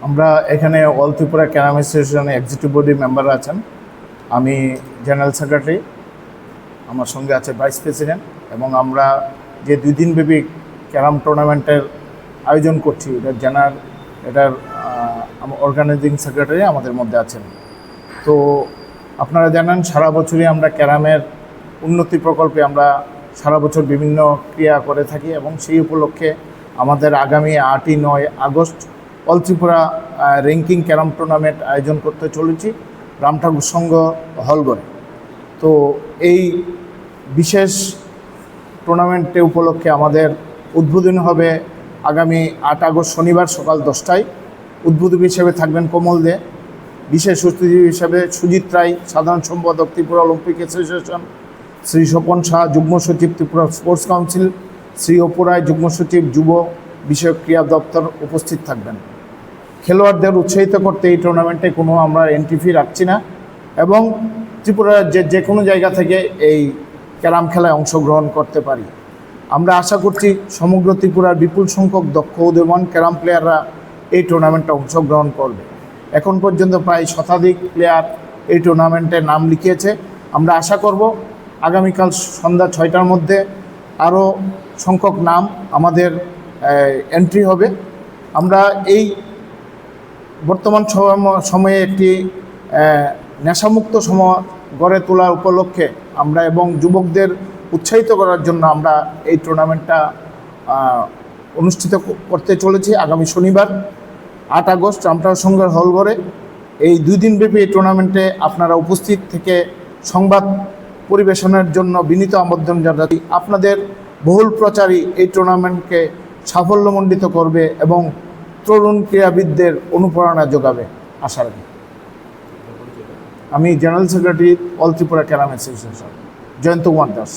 আমরা এখানে all Tripura carrom অ্যাসোসিয়েশনে এক্সিকিউটিভ বডি মেম্বার আছেন। আমি জেনারেল সেক্রেটারি, আমার সঙ্গে আছে ভাইস প্রেসিডেন্ট, এবং আমরা যে 2 দিনব্যাপী ক্যারাম টুর্নামেন্টের আয়োজন করছি এটার অর্গানাইজিং সেক্রেটারি আমাদের মধ্যে আছেন। তো আপনারা জানেন সারা বছরই আমরা ক্যারামের উন্নতি প্রকল্পে আমরা সারা বছর বিভিন্ন ক্রিয়া করে থাকি, এবং সেই উপলক্ষে আমাদের আগামী 8-9 August all Tripura ranking carrom tournament আয়োজন করতে চলেছি রামঠাকুর সংঘ হলঘরে। তো এই বিশেষ টুর্নামেন্টে উপলক্ষে আমাদের উদ্বোধন হবে আগামী 8 আগস্ট শনিবার সকাল 10টায়। উদ্বোধক হিসেবে থাকবেন কমল দে, বিশেষ অতিথি হিসেবে সুজিত রায়, সাধারণ সম্পাদক ত্রিপুরা অলিম্পিক অ্যাসোসিয়েশন, শ্রী স্বপন শাহ, যুগ্ম সচিব ত্রিপুরা স্পোর্টস কাউন্সিল, শ্রী অপু রায়, যুগ্ম সচিব যুব বিষয়ক ক্রীড়া দপ্তর উপস্থিত থাকবেন। খেলোয়াড়দের উৎসাহিত করতে এই টুর্নামেন্টে কোনো আমরা এন্ট্রি ফি রাখছি না, এবং ত্রিপুরার যে কোনো জায়গা থেকে এই ক্যারাম খেলায় অংশগ্রহণ করতে পারি। আমরা আশা করছি সমগ্র ত্রিপুরার বিপুল সংখ্যক দক্ষ উদীয়মান ক্যারাম প্লেয়াররা এই টুর্নামেন্টে অংশগ্রহণ করবে। এখন পর্যন্ত প্রায় শতাধিক প্লেয়ার এই টুর্নামেন্টে নাম লিখিয়েছে। আমরা আশা করব আগামীকাল সন্ধ্যা 6টার মধ্যে আরও সংখ্যক নাম আমাদের এন্ট্রি হবে। আমরা এই বর্তমান সময়ে একটি নেশামুক্ত সমাজ গড়ে তোলার উপলক্ষে আমরা এবং যুবকদের উৎসাহিত করার জন্য আমরা এই টুর্নামেন্টটা অনুষ্ঠিত করতে চলেছি আগামী শনিবার 8 আগস্ট রামঠাকুর সংঘের হলঘরে। এই 2 দিনব্যাপী এই টুর্নামেন্টে আপনারা উপস্থিত থেকে সংবাদ পরিবেশনের জন্য বিনীত আবেদন জানাচ্ছি। আপনাদের বহুল প্রচারই এই টুর্নামেন্টকে সাফল্যমণ্ডিত করবে এবং তরুণ ক্রীড়াবিদদের অনুপ্রেরণা যোগাবে আশা রাখি। আমি general secretary all Tripura carrom association, Jayanta Kumar Das.